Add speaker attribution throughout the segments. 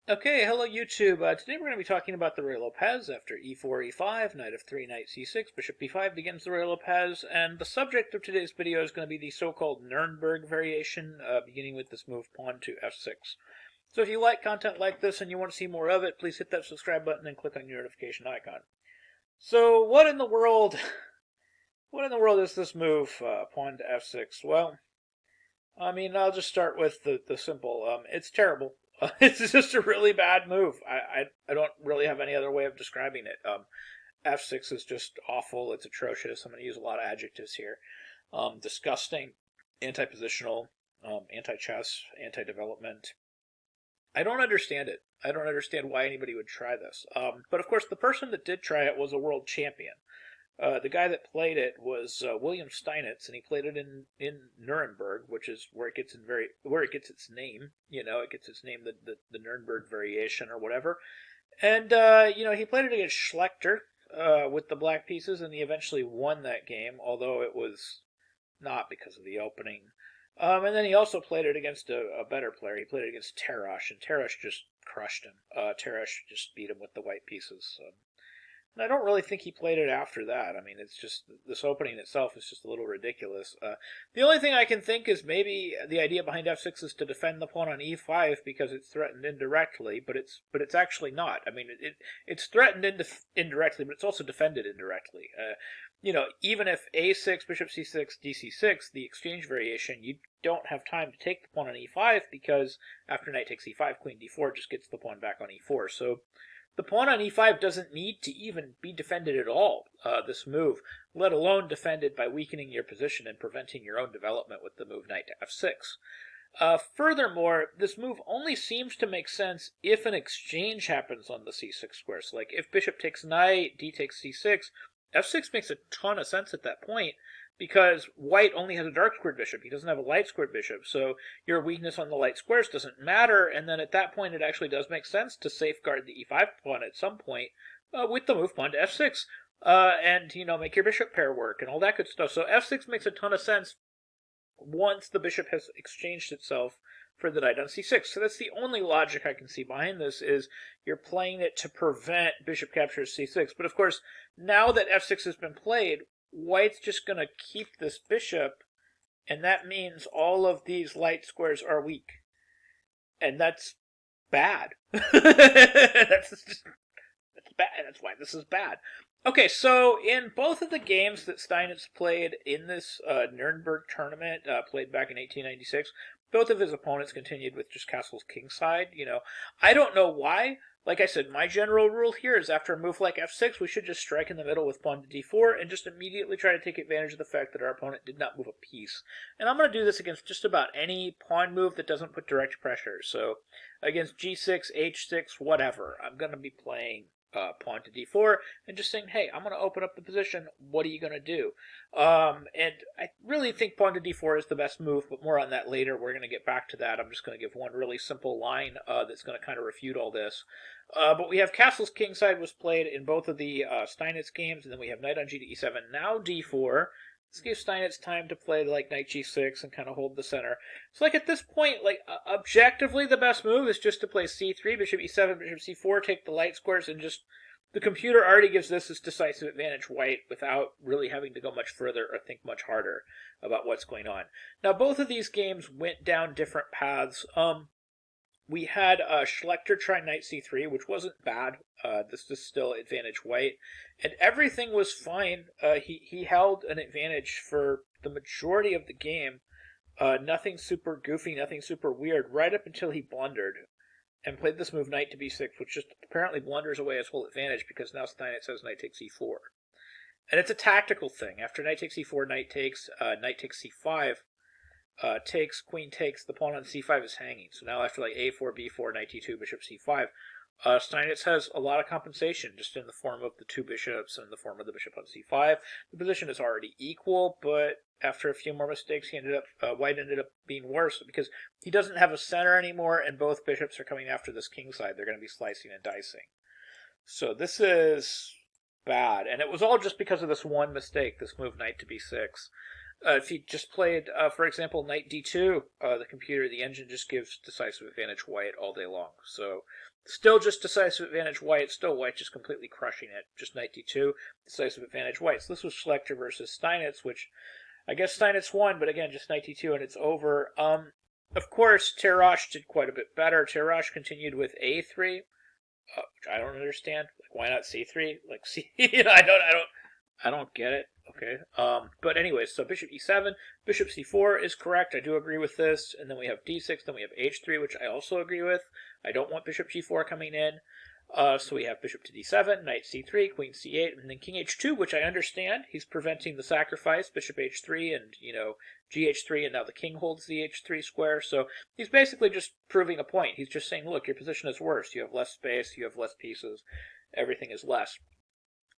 Speaker 1: Okay, hello YouTube. Today we're going to be talking about the Ruy Lopez after e4, e5, knight of 3, knight c6, bishop b5 begins the Ruy Lopez, and the subject of today's video is going to be the so-called Nurnberg variation, beginning with this move pawn to f6. So if you like content like this and you want to see more of it, please hit that subscribe button and click on your notification icon. So what in the world, is this move, pawn to f6? Well, I'll just start with the simple. It's terrible. It's just a really bad move. I don't really have any other way of describing it. F6 is just awful. It's atrocious. I'm going to use a lot of adjectives here. Disgusting, anti-positional, anti-chess, anti-development. I don't understand it. I don't understand why anybody would try this. But of course, the person that did try it was a world champion. The guy that played it was William Steinitz, and he played it in Nuremberg, which is where it gets its name. You know, it gets its name, the Nurnberg variation or whatever. And he played it against Schlechter with the black pieces, and he eventually won that game, although it was not because of the opening. And then he also played it against a better player. He played it against Tarrasch, and Tarrasch just crushed him. Tarrasch just beat him with the white pieces. And I don't really think he played it after that. I mean, it's just, this opening itself is just a little ridiculous. The only thing I can think is maybe the idea behind f6 is to defend the pawn on e5 because it's threatened indirectly, but it's actually not. I mean, it's threatened indirectly, but it's also defended indirectly. Even if a6, bishop c6, dc6, the exchange variation, you don't have time to take the pawn on e5 because after knight takes e5, queen d4 just gets the pawn back on e4. So the pawn on e5 doesn't need to even be defended at all, this move, let alone defended by weakening your position and preventing your own development with the move knight to f6. Furthermore, this move only seems to make sense if an exchange happens on the c6 square. So like if bishop takes knight, d takes c6, f6 makes a ton of sense at that point, because white only has a dark squared bishop. He doesn't have a light squared bishop, so your weakness on the light squares doesn't matter, and then at that point it actually does make sense to safeguard the e5 pawn at some point with the move pawn to f6, and, make your bishop pair work and all that good stuff. So f6 makes a ton of sense once the bishop has exchanged itself for the knight on c6. So that's the only logic I can see behind this, is you're playing it to prevent bishop captures c6. But of course, now that f6 has been played, white's just going to keep this bishop, and that means all of these light squares are weak. And that's bad. That's bad. That's why this is bad. Okay, so in both of the games that Steinitz played in this Nurnberg tournament, played back in 1896, both of his opponents continued with just castles kingside. I don't know why. Like I said, my general rule here is after a move like f6, we should just strike in the middle with pawn to d4 and just immediately try to take advantage of the fact that our opponent did not move a piece. And I'm going to do this against just about any pawn move that doesn't put direct pressure. So against g6, h6, whatever, I'm going to be playing pawn to d4 and just saying, hey, I'm going to open up the position. What are you going to do? And I really think pawn to d4 is the best move, but more on that later. We're going to get back to that. I'm just going to give one really simple line that's going to kind of refute all this. But we have castles kingside was played in both of the Steinitz games, and then we have knight on g to e7, now d4. This gives Steinitz time to play like knight g6 and kind of hold the center. So like at this point, objectively the best move is just to play c3, bishop e7, bishop c4, take the light squares, and just the computer already gives this decisive advantage white without really having to go much further or think much harder about what's going on. Now both of these games went down different paths. We had Schlechter try knight c3, which wasn't bad. This is still advantage white. And everything was fine. He held an advantage for the majority of the game. Nothing super goofy, nothing super weird, right up until he blundered and played this move knight to b6, which just apparently blunders away his whole advantage because now Steinitz says knight takes e4. And it's a tactical thing. After knight takes e4, knight takes c5, takes, queen takes, the pawn on c5 is hanging. So now after like a4, b4, knight d2, bishop c5, Steinitz has a lot of compensation just in the form of the two bishops and the form of the bishop on c5. The position is already equal, but after a few more mistakes, white ended up being worse because he doesn't have a center anymore, and both bishops are coming after this king side. They're going to be slicing and dicing. So this is bad, and it was all just because of this one mistake, this move knight to b6. If you just played, for example, knight d2, the engine just gives decisive advantage white all day long. So still just decisive advantage white, still white just completely crushing it. Just knight d2, decisive advantage white. So this was Schlechter versus Steinitz, which I guess Steinitz won, but again, just knight d2 and it's over. Of course, Terrash did quite a bit better. Terrash continued with a3, which I don't understand. Like, why not c3? Like, I don't get it. Okay. But anyways, so bishop e7, bishop c4 is correct. I do agree with this. And then we have d6, then we have h3, which I also agree with. I don't want bishop g4 coming in. So we have bishop to d7, knight c3, queen c8, and then king h2, which I understand. He's preventing the sacrifice, bishop h3, and, gh3, and now the king holds the h3 square. So he's basically just proving a point. He's just saying, look, your position is worse. You have less space, you have less pieces, everything is less.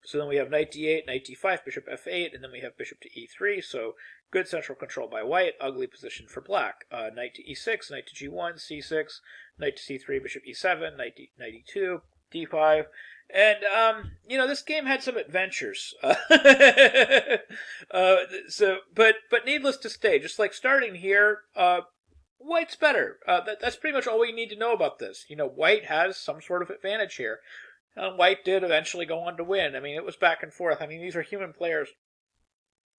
Speaker 1: So then we have knight d8, knight d5, bishop f8, and then we have bishop to e3. So good central control by white, ugly position for black. Knight to e6, knight to g1, c6, knight to c3, bishop e7, knight e2, d5. And, this game had some adventures. But needless to say, just like starting here, white's better. That's pretty much all we need to know about this. White has some sort of advantage here. White did eventually go on to win. I mean, it was back and forth. I mean, these are human players,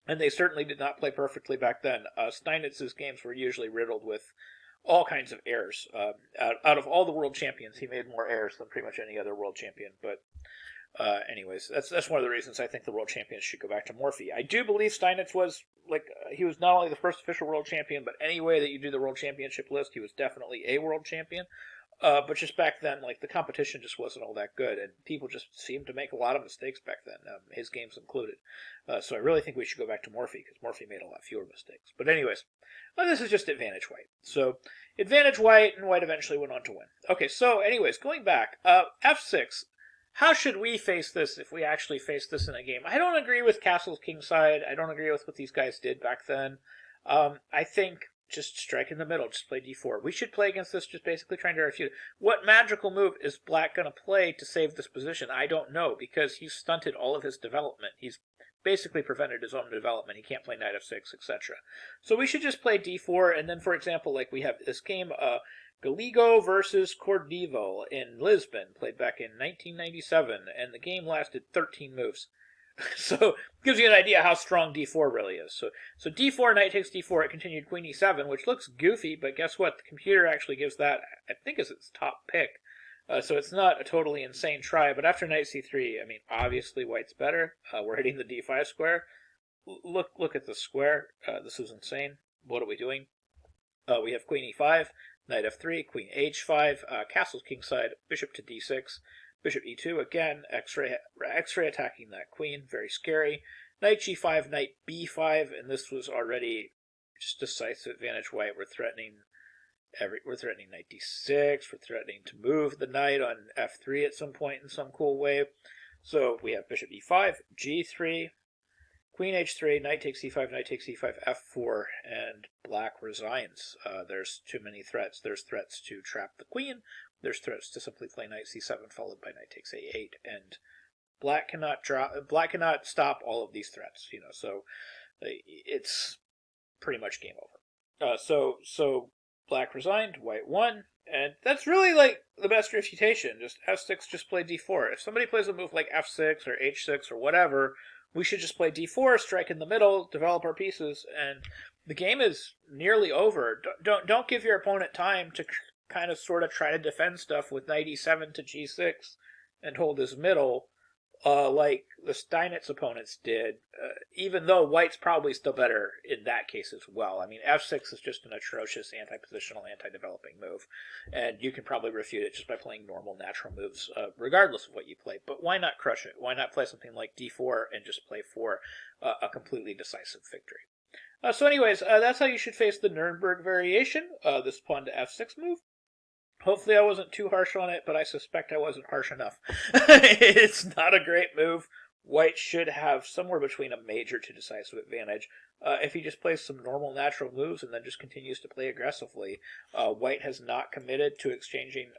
Speaker 1: and they certainly did not play perfectly back then. Steinitz's games were usually riddled with all kinds of errors. Out of all the world champions, he made more errors than pretty much any other world champion. But anyways, that's one of the reasons I think the world champions should go back to Morphy. I do believe Steinitz was, he was not only the first official world champion, but any way that you do the world championship list, he was definitely a world champion. But just back then, the competition just wasn't all that good, and people just seemed to make a lot of mistakes back then, his games included. So I really think we should go back to Morphy, because Morphy made a lot fewer mistakes. But anyways, this is just advantage white. So advantage white, and white eventually went on to win. Okay, so anyways, going back, f6. How should we face this if we actually face this in a game? I don't agree with Castle's kingside. I don't agree with what these guys did back then. I think just strike in the middle, just play d4. We should play against this just basically trying to refute it. What magical move is black going to play to save this position? I don't know, because he's stunted all of his development. He's basically prevented his own development. He can't play knight f6, etc. So we should just play d4, and then, for example, we have this game, Gallego versus Cordivo in Lisbon, played back in 1997, and the game lasted 13 moves. So it gives you an idea how strong d4 really is. So d4, knight takes d4, it continued queen e7, which looks goofy, but guess what? The computer actually gives that, I think, as its top pick. So it's not a totally insane try, but after knight c3, I mean, obviously white's better. We're hitting the d5 square. Look at the square. This is insane. What are we doing? We have queen e5, knight f3, queen h5, castle's kingside, bishop to d6, bishop e2, again, X-ray attacking that queen, very scary. Knight g5, knight b5, and this was already just decisive advantage white. We're threatening knight d6, we're threatening to move the knight on f3 at some point in some cool way. So we have bishop e5, g3, queen h3, knight takes e5, knight takes e5, f4, and black resigns. There's too many threats. There's threats to trap the queen. There's threats to simply play knight c7 followed by knight takes a8, and black cannot stop all of these threats. So it's pretty much game over. So black resigned, white won, and that's really the best refutation. Just f6, just play d4. If somebody plays a move like f6 or h6 or whatever, we should just play d4, strike in the middle, develop our pieces, and the game is nearly over. Don't give your opponent time to kind of sort of try to defend stuff with knight e7 to g6 and hold his middle, like the Steinitz opponents did, even though white's probably still better in that case as well. I mean, f6 is just an atrocious anti-positional, anti-developing move, and you can probably refute it just by playing normal, natural moves, regardless of what you play. But why not crush it? Why not play something like d4 and just play for a completely decisive victory? So anyways, that's how you should face the Nurnberg variation, this pawn to f6 move. Hopefully I wasn't too harsh on it, but I suspect I wasn't harsh enough. It's not a great move. white should have somewhere between a major to decisive advantage. If he just plays some normal natural moves and then just continues to play aggressively, white has not committed to exchanging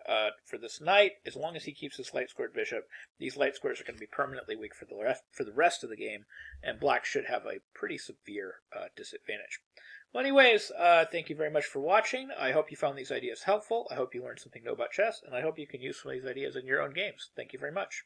Speaker 1: for this knight. As long as he keeps his light-scored bishop, these light squares are going to be permanently weak for the rest of the game, and black should have a pretty severe disadvantage. Well, anyways, thank you very much for watching. I hope you found these ideas helpful. I hope you learned something new about chess, and I hope you can use some of these ideas in your own games. Thank you very much.